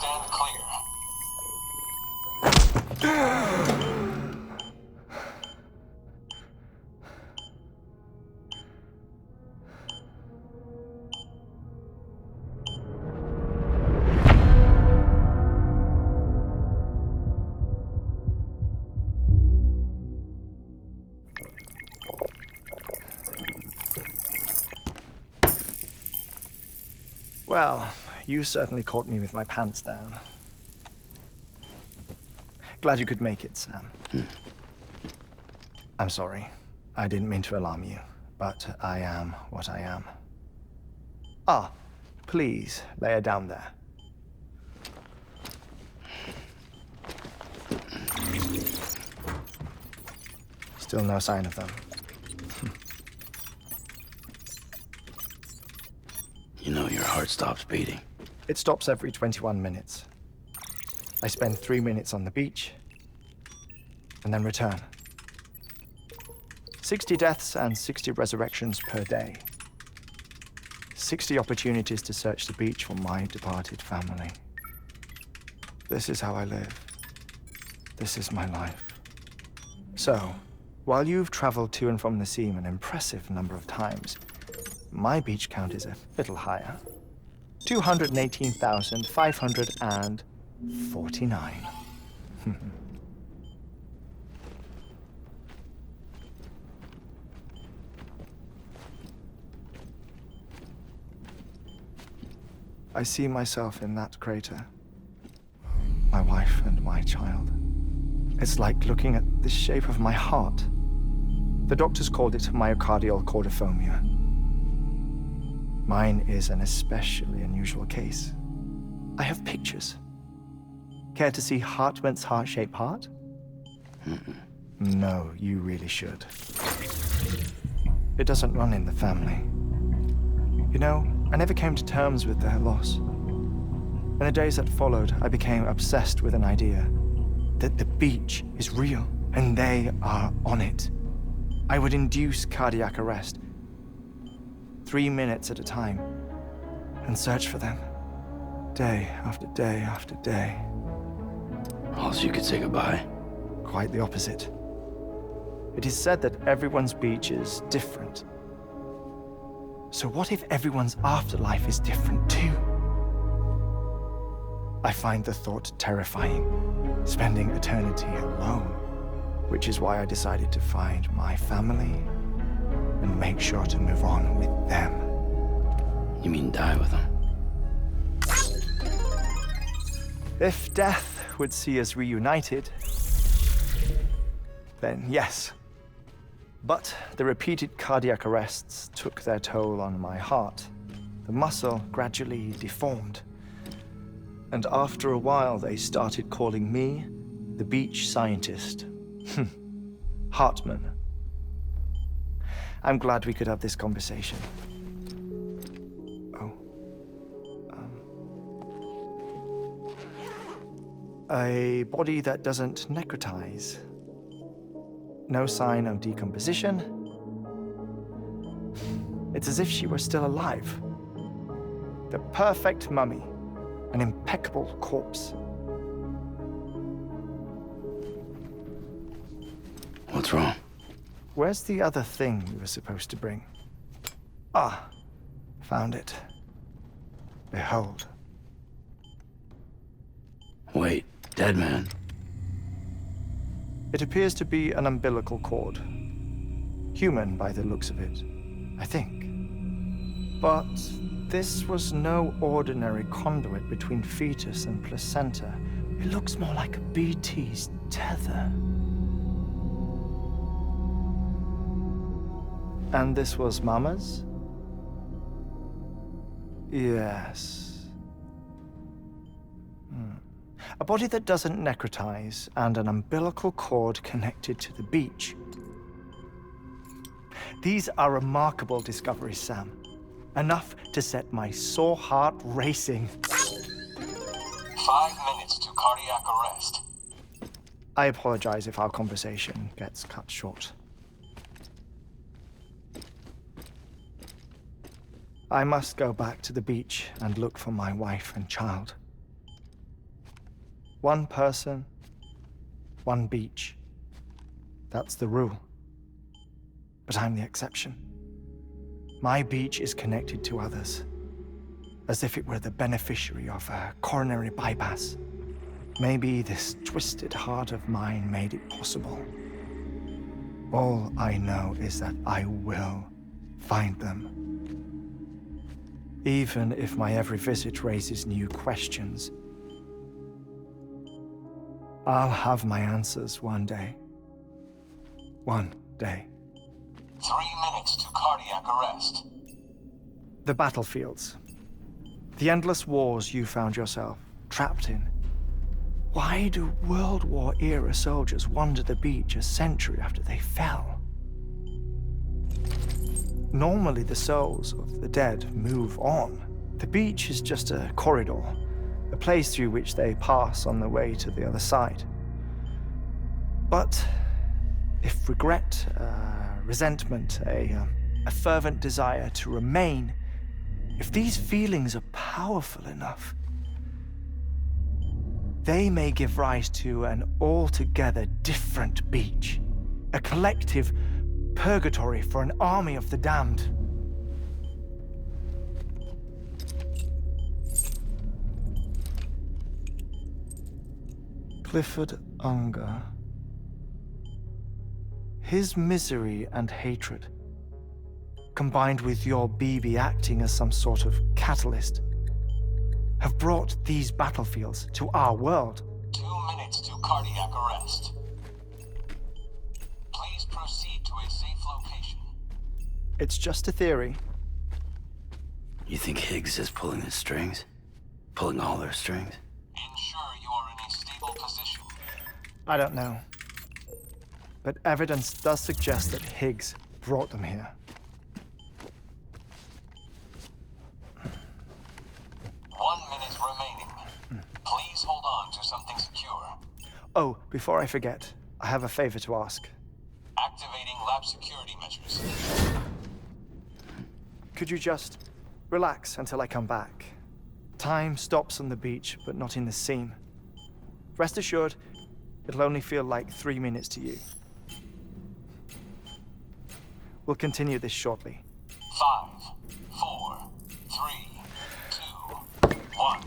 Stand clear. Well, you certainly caught me with my pants down. Glad you could make it, Sam. I'm sorry. I didn't mean to alarm you, but I am what I am. Ah, please, lay her down there. Still no sign of them. You know your heart stops beating. It stops every 21 minutes. I spend 3 minutes on the beach, and then return. 60 deaths and 60 resurrections per day. 60 opportunities to search the beach for my departed family. This is how I live. This is my life. So, while you've traveled to and from the seam an impressive number of times, my beach count is a little higher. 218,549. I see myself in that crater. My wife and my child. It's like looking at the shape of my heart. The doctors called it myocardial cordiformia. Mine is an especially unusual case. I have pictures. Care to see Hartman's heart-shaped heart? No, you really should. It doesn't run in the family. You know, I never came to terms with their loss. In the days that followed, I became obsessed with an idea that the beach is real and they are on it. I would induce cardiac arrest, 3 minutes at a time, and search for them, day after day after day. Also, you could say goodbye. Quite the opposite. It is said that everyone's beach is different. So what if everyone's afterlife is different too? I find the thought terrifying, spending eternity alone, which is why I decided to find my family and make sure to move on with them. You mean die with them? If death would see us reunited, then yes. But the repeated cardiac arrests took their toll on my heart. The muscle gradually deformed. And after a while, they started calling me the beach scientist. Hartman. I'm glad we could have this conversation. Oh. A body that doesn't necrotize. No sign of decomposition. It's as if she were still alive. The perfect mummy. An impeccable corpse. What's wrong? Where's the other thing you were supposed to bring? Ah, found it. Behold. Wait, dead man. It appears to be an umbilical cord. Human by the looks of it, I think. But this was no ordinary conduit between fetus and placenta. It looks more like a BT's tether. And this was Mama's? Yes. A body that doesn't necrotize and an umbilical cord connected to the beach. These are remarkable discoveries, Sam. Enough to set my sore heart racing. 5 minutes to cardiac arrest. I apologize if our conversation gets cut short. I must go back to the beach and look for my wife and child. One person, one beach. That's the rule. But I'm the exception. My beach is connected to others, as if it were the beneficiary of a coronary bypass. Maybe this twisted heart of mine made it possible. All I know is that I will find them. Even if my every visit raises new questions, I'll have my answers one day. One day. 3 minutes to cardiac arrest. The battlefields. The endless wars you found yourself trapped in. Why do World War-era soldiers wander the beach a century after they fell? Normally, the souls of the dead move on. The beach is just a corridor, a place through which they pass on the way to the other side. But if regret, resentment, a fervent desire to remain, if these feelings are powerful enough, they may give rise to an altogether different beach, a collective purgatory for an army of the damned. Clifford Unger. His misery and hatred, combined with your BB acting as some sort of catalyst, have brought these battlefields to our world. 2 minutes to cardiac arrest. Please proceed to a safe location. It's just a theory. You think Higgs is pulling the strings? Pulling all their strings? Ensure you are in a stable position. I don't know. But evidence does suggest that Higgs brought them here. 1 minute remaining. Please hold on to something secure. Oh, before I forget, I have a favor to ask. Activating lab security measures. Could you just relax until I come back? Time stops on the beach, but not in the scene. Rest assured, it'll only feel like 3 minutes to you. We'll continue this shortly. 5, 4, 3, 2, 1.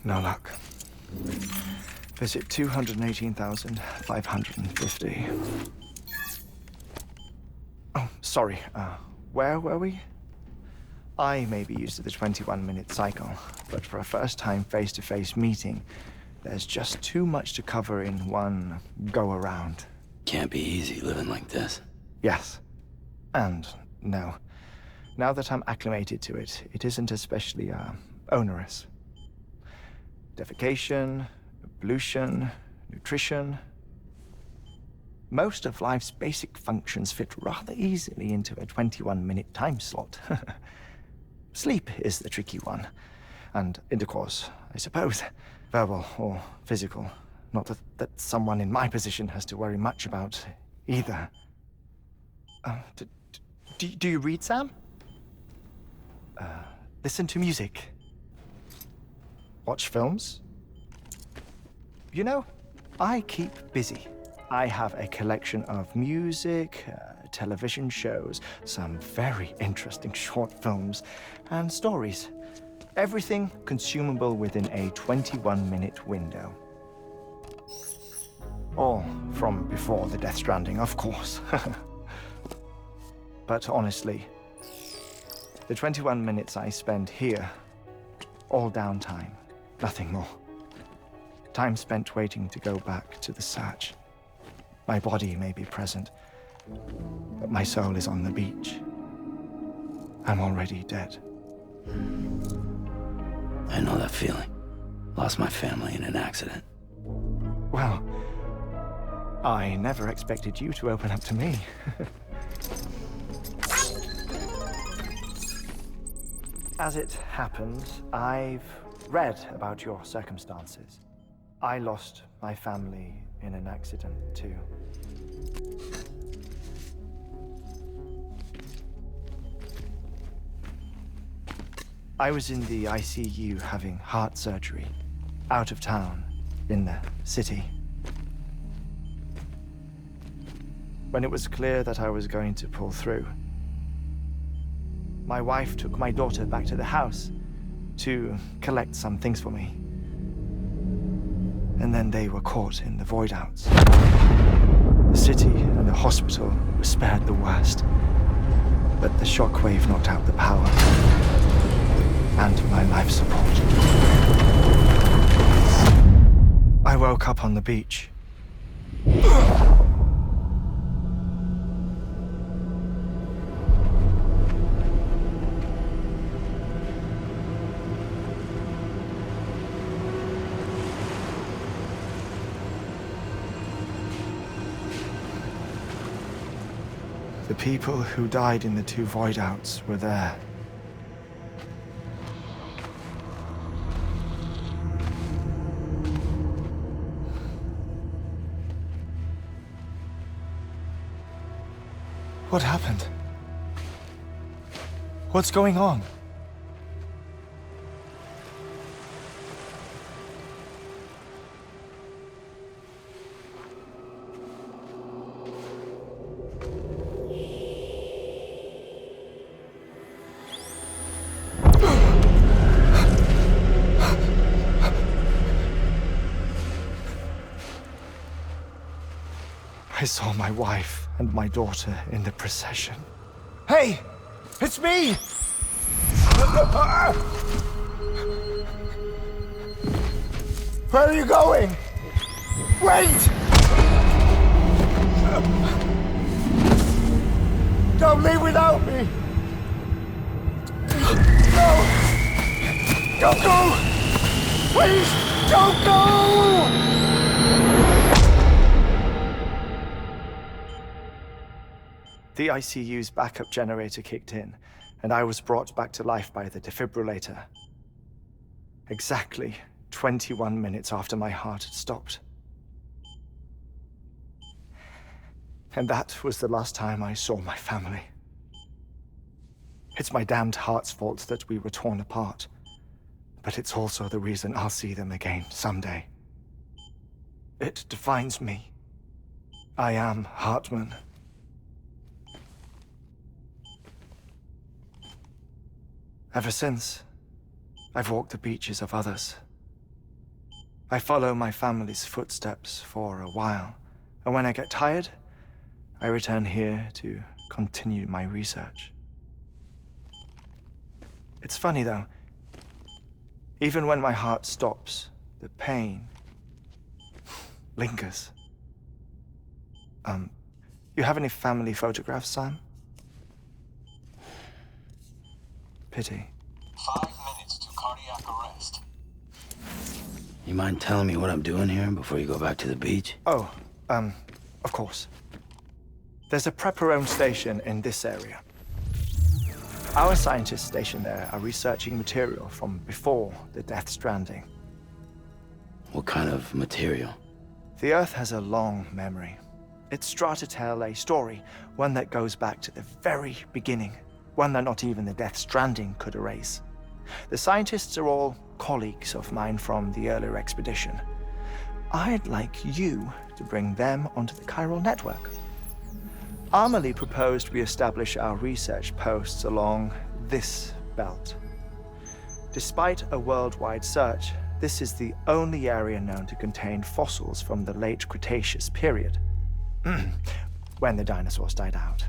No luck. Visit 218,550. Oh, sorry. Where were we? I may be used to the 21-minute cycle, but for a first-time face-to-face meeting, there's just too much to cover in one go-around. Can't be easy living like this. Yes. And no. Now that I'm acclimated to it, it isn't especially, onerous. Defecation, pollution, nutrition. Most of life's basic functions fit rather easily into a 21-minute time slot. Sleep is the tricky one. And intercourse, I suppose. Verbal or physical. Not that someone in my position has to worry much about either. Do you read, Sam? Listen to music. Watch films? You know, I keep busy. I have a collection of music, television shows, some very interesting short films, and stories. Everything consumable within a 21-minute window. All from before the Death Stranding, of course. But honestly, the 21 minutes I spend here, all downtime, nothing more. Time spent waiting to go back to the search. My body may be present, but my soul is on the beach. I'm already dead. I know that feeling. Lost my family in an accident. Well, I never expected you to open up to me. As it happens, I've read about your circumstances. I lost my family in an accident, too. I was in the ICU having heart surgery, out of town, in the city. When it was clear that I was going to pull through, my wife took my daughter back to the house to collect some things for me. And then they were caught in the void outs. The city and the hospital were spared the worst, but the shockwave knocked out the power and my life support. I woke up on the beach. The people who died in the two void outs were there. What happened? What's going on? I saw my wife and my daughter in the procession. Hey! It's me! Where are you going? Wait! Don't leave without me! No! Don't go! Please, don't go! The ICU's backup generator kicked in, and I was brought back to life by the defibrillator. Exactly 21 minutes after my heart had stopped. And that was the last time I saw my family. It's my damned heart's fault that we were torn apart, but it's also the reason I'll see them again someday. It defines me. I am Hartman. Ever since, I've walked the beaches of others, I follow my family's footsteps for a while, and when I get tired, I return here to continue my research. It's funny though, even when my heart stops, the pain lingers. You have any family photographs, Sam? Pity. 5 minutes to cardiac arrest. You mind telling me what I'm doing here before you go back to the beach? Oh, of course. There's a Prepperone station in this area. Our scientists stationed there are researching material from before the Death Stranding. What kind of material? The Earth has a long memory. It's trying to tell a story, one that goes back to the very beginning, one that not even the Death Stranding could erase. The scientists are all colleagues of mine from the earlier expedition. I'd like you to bring them onto the chiral network. Amelie proposed we establish our research posts along this belt. Despite a worldwide search, this is the only area known to contain fossils from the late Cretaceous period, when the dinosaurs died out.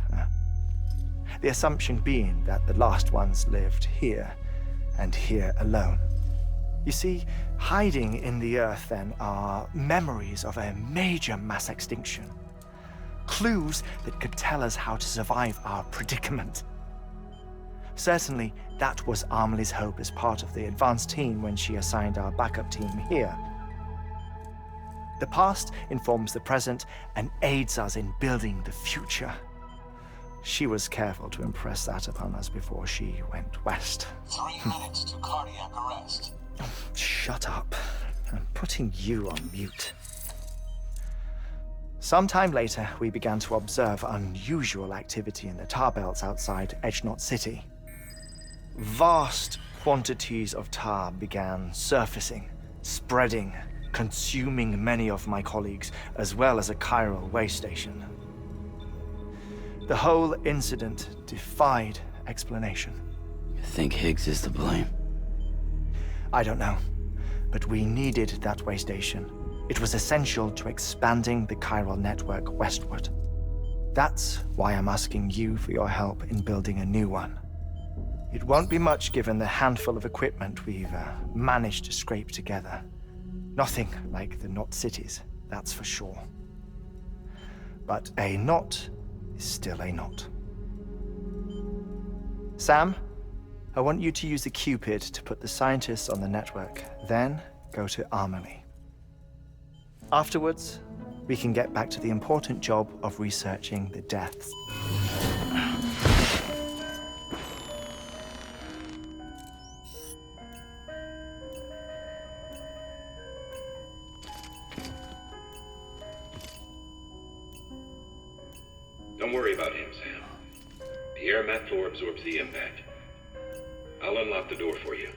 The assumption being that the last ones lived here, and here alone. You see, hiding in the Earth then are memories of a major mass extinction. Clues that could tell us how to survive our predicament. Certainly, that was Amelie's hope as part of the advanced team when she assigned our backup team here. The past informs the present and aids us in building the future. She was careful to impress that upon us before she went west. 3 minutes to cardiac arrest. Shut up. I'm putting you on mute. Sometime later, we began to observe unusual activity in the tar belts outside Edgenot City. Vast quantities of tar began surfacing, spreading, consuming many of my colleagues, as well as a chiral way station. The whole incident defied explanation. You think Higgs is to blame? I don't know, but we needed that way station. It was essential to expanding the chiral network westward. That's why I'm asking you for your help in building a new one. It won't be much given the handful of equipment we've managed to scrape together. Nothing like the Knot cities, that's for sure. But a knot is still a knot. Sam, I want you to use the Cupid to put the scientists on the network, then go to Amelie. Afterwards, we can get back to the important job of researching the deaths. Don't worry about him, Sam. The air mat floor absorbs the impact. I'll unlock the door for you.